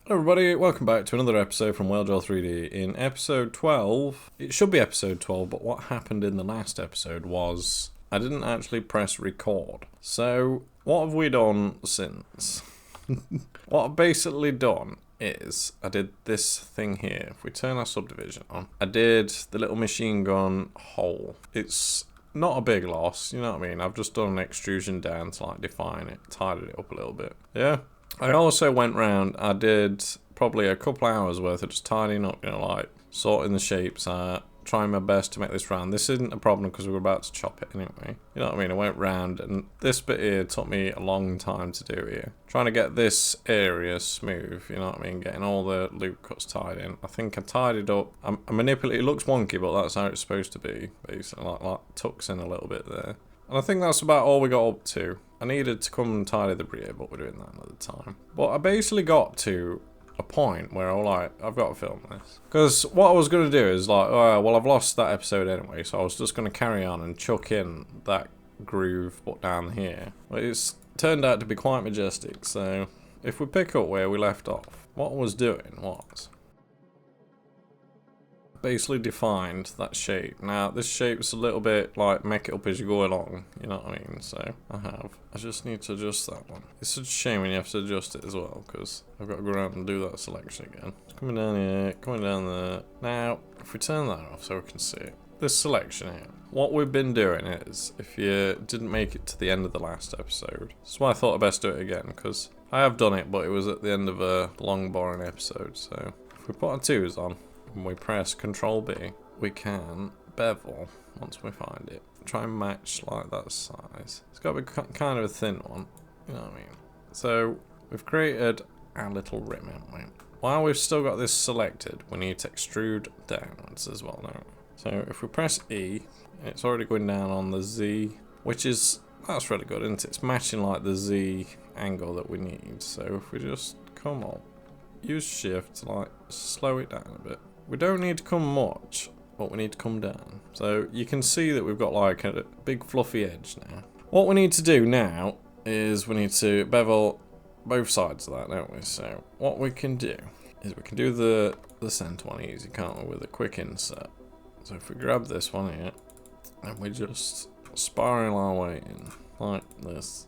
Hello everybody, welcome back to another episode from WhaleJaw 3D. In episode 12, it should be episode 12, but what happened in the last episode was I didn't actually press record. So, what have we done since? What I've basically done is, I did this thing here. If we turn our subdivision on, I did the little machine gun hole. It's not a big loss, you know what I mean? I've just done an extrusion down to like define it, tidied it up a little bit. Yeah. I also went round, I did probably a couple hours worth of just tidying up, you know, like sorting the shapes out, trying my best to make this round. This isn't a problem because we were about to chop it anyway. You know what I mean? I went round and this bit here took me a long time to do here. Trying to get this area smooth, you know what I mean? Getting all the loop cuts tied in. I think I tied it up. I manipulate. It looks wonky, but that's how it's supposed to be, basically. Like tucks in a little bit there. And I think that's about all we got up to. I needed to come and tidy the rear, but we're doing that another time. But I basically got to a point where I'm like, I've got to film this. Because what I was going to do is like, oh, well, I've lost that episode anyway, so I was just going to carry on and chuck in that groove but down here. But it's turned out to be quite majestic, so if we pick up where we left off, what I was doing was basically defined that shape. Now this shape's a little bit like make it up as you go along, you know what I mean? So I just need to adjust that one. It's such a shame when you have to adjust it as well, because I've got to go around and do that selection again. It's coming down here, coming down there. Now if we turn that off so we can see it, this selection here, what we've been doing is, if you didn't make it to the end of the last episode, that's why I thought I'd best do it again, because I have done it, but it was at the end of a long boring episode. So if we put our twos on and we press Control B, we can bevel once we find it. Try and match like that size. It's got to be kind of a thin one, you know what I mean? So we've created our little rim, haven't we? While we've still got this selected, we need to extrude downwards as well now. So if we press E, it's already going down on the Z, which is, that's really good, isn't it? It's matching like the Z angle that we need. So if we just come up, use shift to like slow it down a bit. We don't need to come much, but we need to come down. So you can see that we've got like a big fluffy edge now. What we need to do now is we need to bevel both sides of that, don't we? So what we can do is we can do the center one easy, can't we, with a quick insert. So if we grab this one here and we just spiral our way in like this.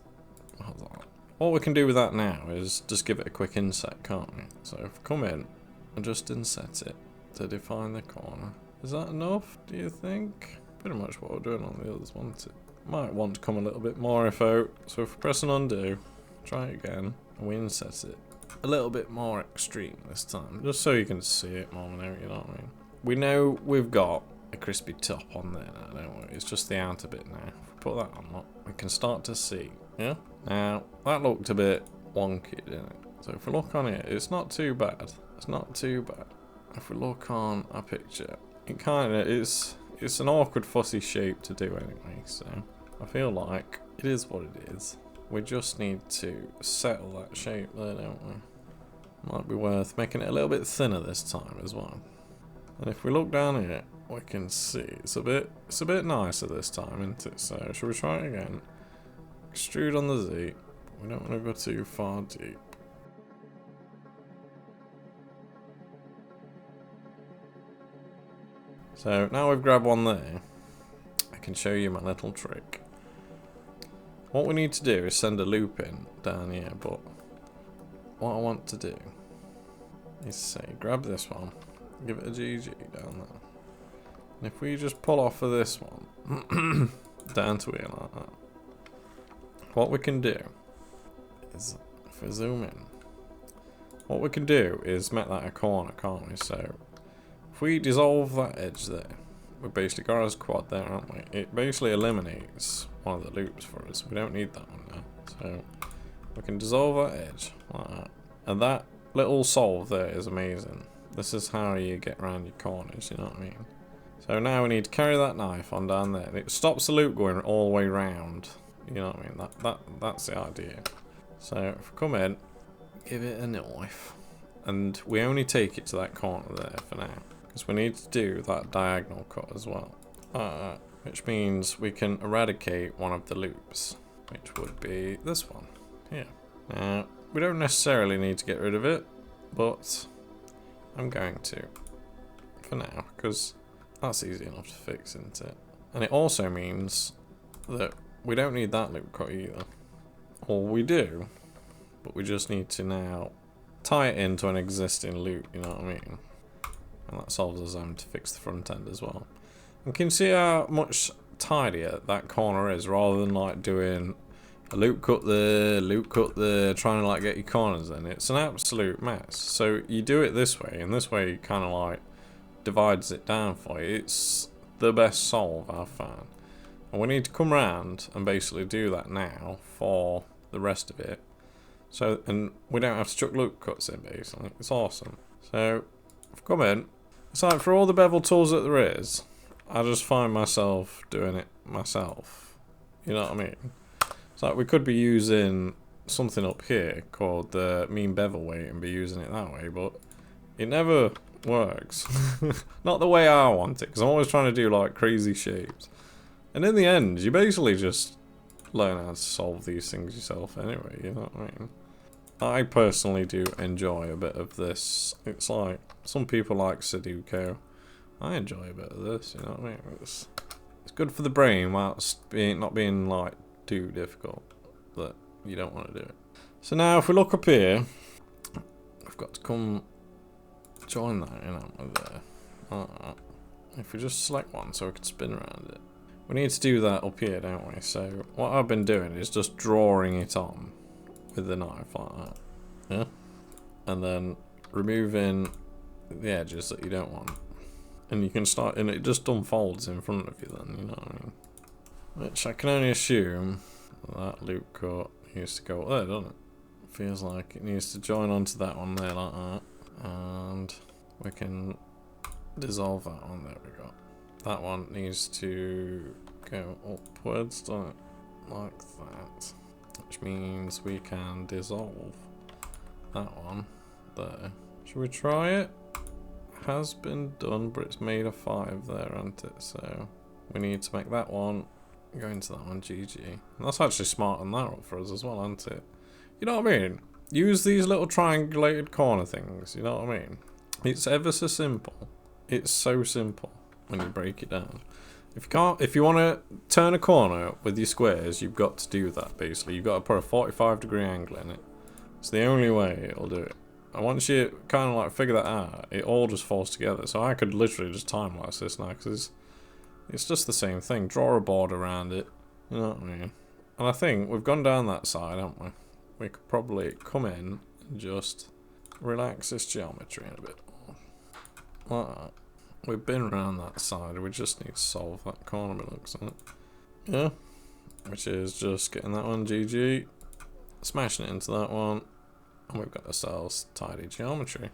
What we can do with that now is just give it a quick inset, can't we? So if we come in and just inset it to define the corner. Is that enough, do you think? Pretty much what we're doing on the others, wasn't it? Might want to come a little bit more if out. So if we press and undo, try it again, and we inset it a little bit more extreme this time, just so you can see it more now, you know what I mean? We know we've got a crispy top on there now, don't we? It's just the outer bit now. If we put that on, look, we can start to see, yeah? Now, that looked a bit wonky, didn't it? So if we look on it, it's not too bad. It's not too bad. If we look on our picture, it kind of is, it's an awkward fussy shape to do anyway, so I feel like it is what it is. We just need to settle that shape there, don't we? Might be worth making it a little bit thinner this time as well. And if we look down here, we can see it's a bit nicer this time, isn't it? So should we try it again? Extrude on the Z. We don't want to go too far deep. So now we've grabbed one there, I can show you my little trick. What we need to do is send a loop in down here, but what I want to do is say grab this one, give it a GG down there. And if we just pull off of this one down to here like that, what we can do is, if we zoom in, what we can do is make that a corner, can't we? So if we dissolve that edge there, we basically got our quad there, aren't we? It basically eliminates one of the loops for us. We don't need that one now. So we can dissolve that edge like that. And that little solve there is amazing. This is how you get around your corners, you know what I mean? So now we need to carry that knife on down there. And it stops the loop going all the way round. You know what I mean? That's the idea. So if we come in, give it a knife. And we only take it to that corner there for now. Because we need to do that diagonal cut as well. Which means we can eradicate one of the loops. Which would be this one here. Now, we don't necessarily need to get rid of it. but I'm going to for now, because that's easy enough to fix, isn't it? And it also means that we don't need that loop cut either. Or we do, but we just need to now tie it into an existing loop, you know what I mean? And that solves us having to fix the front end as well. And can you see how much tidier that corner is, rather than like doing a loop cut there, trying to like get your corners in. It's an absolute mess. So you do it this way, and this way kind of like divides it down for you. It's the best solve I've found. And we need to come around and basically do that now for the rest of it. So, and we don't have to chuck loop cuts in, basically. It's awesome. So, I've come in. It's like, for all the bevel tools that there is, I just find myself doing it myself. You know what I mean? It's like, we could be using something up here called the mean bevel weight and be using it that way, but it never works. Not the way I want it, because I'm always trying to do like crazy shapes. And in the end, you basically just learn how to solve these things yourself anyway, you know what I mean? I personally do enjoy a bit of this. It's like, some people like Sudoku. I enjoy a bit of this, you know what I mean? It's good for the brain whilst not being like too difficult that you don't want to do it. So now if we look up here, we've got to come join that in with there. Alright. If we just select one so we can spin around it. We need to do that up here, don't we? So what I've been doing is just drawing it on with the knife like that. Yeah? And then removing the edges that you don't want. And you can start, and it just unfolds in front of you then, you know what I mean? Which I can only assume that loop cut needs to go up there, doesn't it? Feels like it needs to join onto that one there like that. And we can dissolve that one, there we go. That one needs to go upwards, doesn't it? Like that. Which means we can dissolve that one there. Should we try it? Has been done, but it's made a 5 there, hasn't it? So we need to make that one go into that one, GG. And that's actually smart on that up for us as well, isn't it? You know what I mean? Use these little triangulated corner things, you know what I mean? It's ever so simple. It's so simple when you break it down. If you want to turn a corner with your squares, you've got to do that basically. You've got to put a 45-degree angle in it. It's the only way it'll do it. And once you kind of like figure that out, it all just falls together. So I could literally just time-lapse this now, because it's just the same thing. Draw a board around it, you know what I mean? And I think we've gone down that side, haven't we? We could probably come in and just relax this geometry in a bit more. Like that. We've been around that side, we just need to solve that corner, it looks like. Yeah, which is just getting that one, GG, smashing it into that one, and we've got ourselves tidy geometry.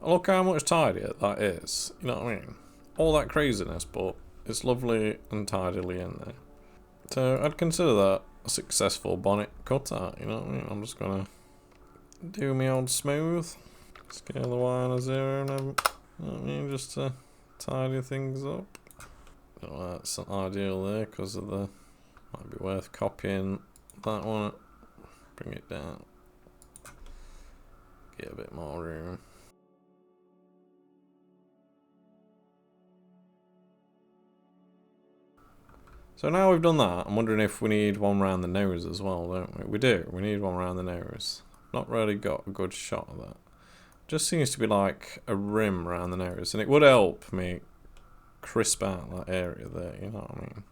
And look how much tidier that is, you know what I mean? All that craziness, but it's lovely and tidily in there. So I'd consider that a successful bonnet cutout, you know what I mean? I'm just gonna do me old smooth, scale the Y on a 0 and you know what I mean, just to tidy things up. Well, that's not ideal there because of the, might be worth copying that one, bring it down, get a bit more room. So now we've done that, I'm wondering if we need one round the nose as well, don't we? We do, we need one round the nose. Not really got a good shot of that. Just seems to be like a rim around the nose, and it would help me crisp out that area there, you know what I mean?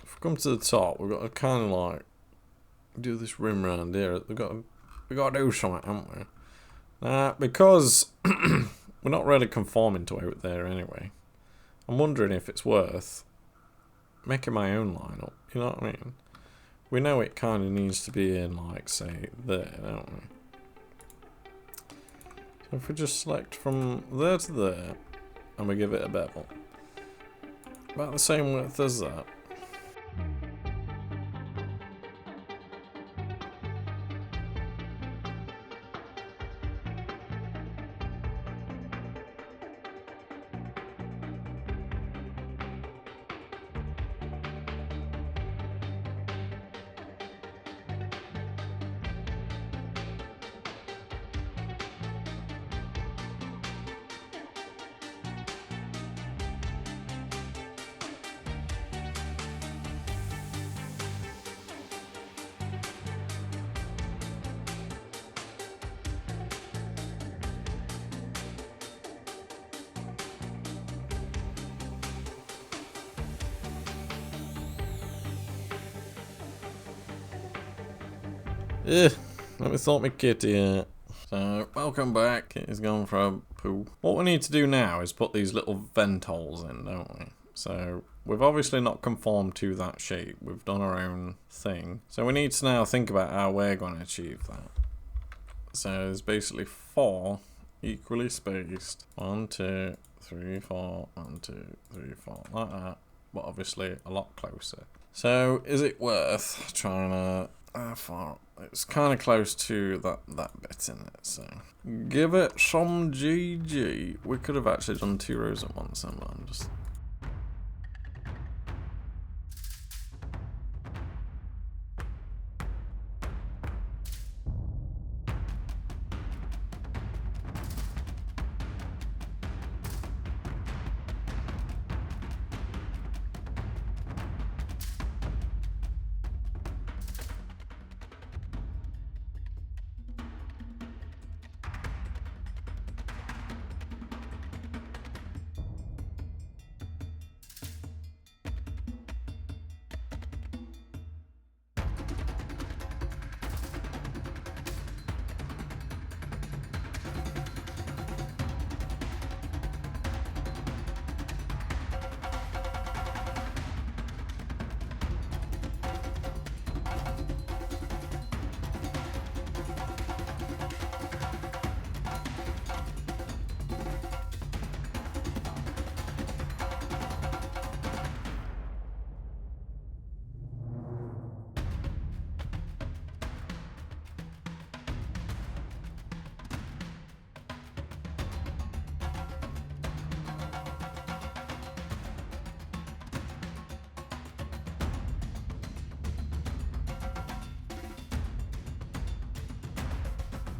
If we come to the top, we've got to kind of like do this rim around here. We got to do something, haven't we? Now, because we're not really conforming to out there anyway, I'm wondering if it's worth making my own lineup, you know what I mean? We know it kind of needs to be in, like, say, there, don't we? So if we just select from there to there, and we give it a bevel, about the same width as that. Ugh, let me sort my kitty out. So, welcome back. Kitty's gone for a poo. What we need to do now is put these little vent holes in, don't we? So, we've obviously not conformed to that shape. We've done our own thing. So, we need to now think about how we're going to achieve that. So, there's basically 4 equally spaced. 1, 2, 3, 4. 1, 2, 3, 4. Like that. But obviously a lot closer. So, is it worth trying to... How far? It's kind of close to that bit in it, so... Give it some GG. We could have actually done 2 rows at once, and I'm just...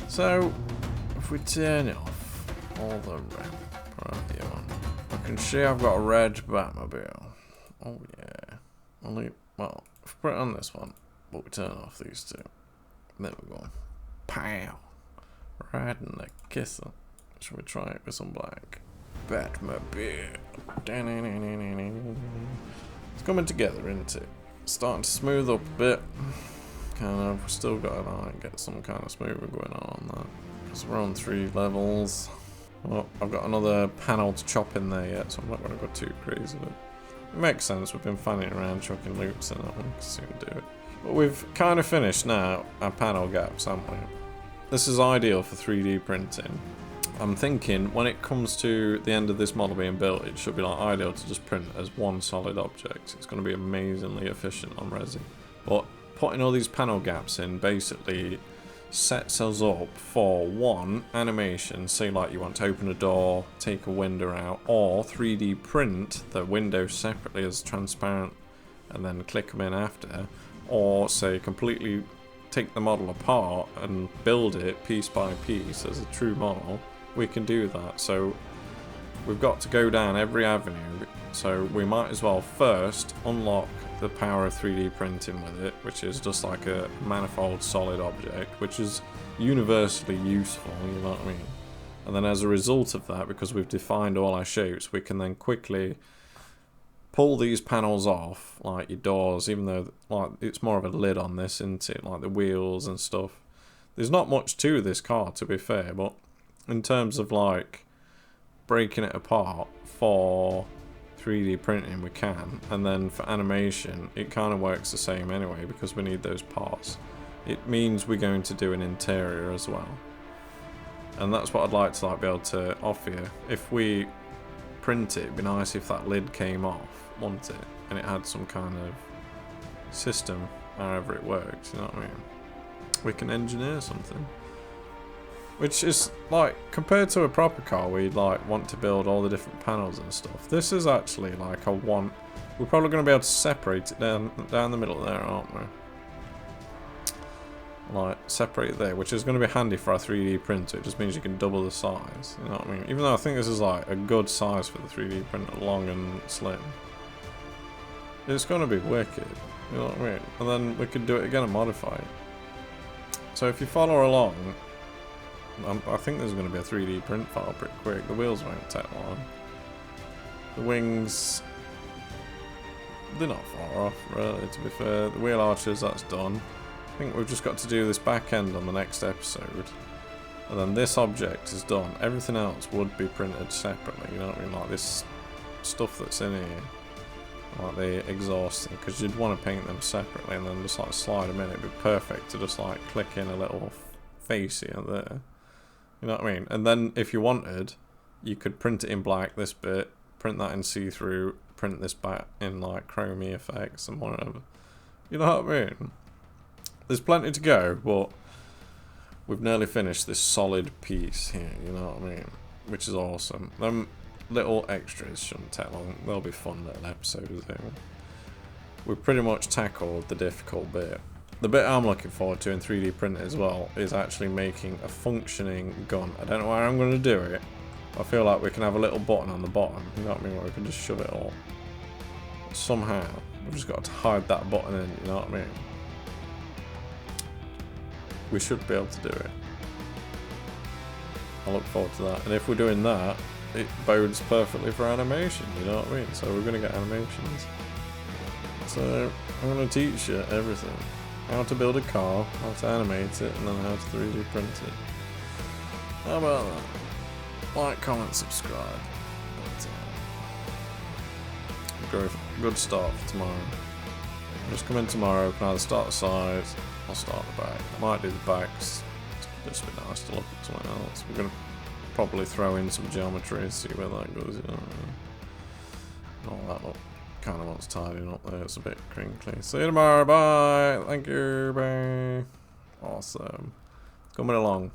So, if we turn it off, all the red, I can see I've got a red Batmobile. Oh yeah. Only, well, if we put it on this one, but we turn off these 2. There we go. Pow! Right in the kisser. Should we try it with some black? Batmobile. It's coming together, isn't it? Starting to smooth up a bit. Kind of, we've still got to get some kind of smoother going on that. Because we're on 3 levels. Well, I've got another panel to chop in there yet, so I'm not going to go too crazy with it. It makes sense, we've been fanning around chucking loops in it, we can soon do it. But we've kind of finished now our panel gaps, haven't we? This is ideal for 3D printing. I'm thinking when it comes to the end of this model being built, it should be like ideal to just print as one solid object. It's going to be amazingly efficient on resin. But putting all these panel gaps in basically sets us up for one animation, say like you want to open a door, take a window out, or 3D print the window separately as transparent and then click them in after, or say completely take the model apart and build it piece by piece as a true model. We can do that. So we've got to go down every avenue, so we might as well first unlock the power of 3D printing with it, which is just like a manifold solid object, which is universally useful, you know what I mean? And then as a result of that, because we've defined all our shapes, we can then quickly pull these panels off, like your doors, even though like it's more of a lid on this, isn't it? Like the wheels and stuff. There's not much to this car, to be fair, but in terms of like breaking it apart for 3D printing we can, and then for animation it kind of works the same anyway because we need those parts. It means we're going to do an interior as well, and that's what I'd like to like be able to offer you. If we print it, it'd be nice if that lid came off, wouldn't it, and it had some kind of system, however it works, you know what I mean? We can engineer something. Which is, like, compared to a proper car where you'd, like, want to build all the different panels and stuff, this is actually, like, a one... We're probably going to be able to separate it down the middle there, aren't we? Like, separate it there, which is going to be handy for our 3D printer. It just means you can double the size, you know what I mean? Even though I think this is, like, a good size for the 3D printer, long and slim. It's going to be wicked, you know what I mean? And then we could do it again and modify it. So if you follow along... I think there's going to be a 3D print file pretty quick. The wheels won't take long. The wings, they're not far off, really, to be fair. The wheel arches, that's done. think we've just got to do this back end on the next episode. And then this object is done. Everything else would be printed separately, you know what I mean? Like this stuff that's in here. Like the exhaust thing. Because you'd want to paint them separately and then just like slide them in. It'd be perfect to just like click in a little face here there. You know what I mean? And then if you wanted, you could print it in black, this bit. Print that in see-through. Print this back in like chromey effects and whatever. You know what I mean? There's plenty to go, but we've nearly finished this solid piece here, you know what I mean? Which is awesome. Them little extras shouldn't take long. They'll be fun little episodes here. We've pretty much tackled the difficult bit. The bit I'm looking forward to in 3D print as well is actually making a functioning gun. I don't know where I'm going to do it. I feel like we can have a little button on the bottom, you know what I mean, where we can just shove it all. Somehow, we've just got to hide that button in, you know what I mean? We should be able to do it. I look forward to that. And if we're doing that, it bodes perfectly for animation, you know what I mean? So we're going to get animations. So I'm going to teach you everything. How to build a car, how to animate it, and then how to 3D print it. How about that? Like, comment, subscribe. But, good start for tomorrow. Just come in tomorrow, can either start the sides, I'll start the back. I might do the backs. It's just a bit nice to look at something else. We're going to probably throw in some geometry and see where that goes. You know? All that look kind of wants tidying up there. It's a bit crinkly. See you tomorrow. Bye. Thank you. Bye. Awesome. Coming along.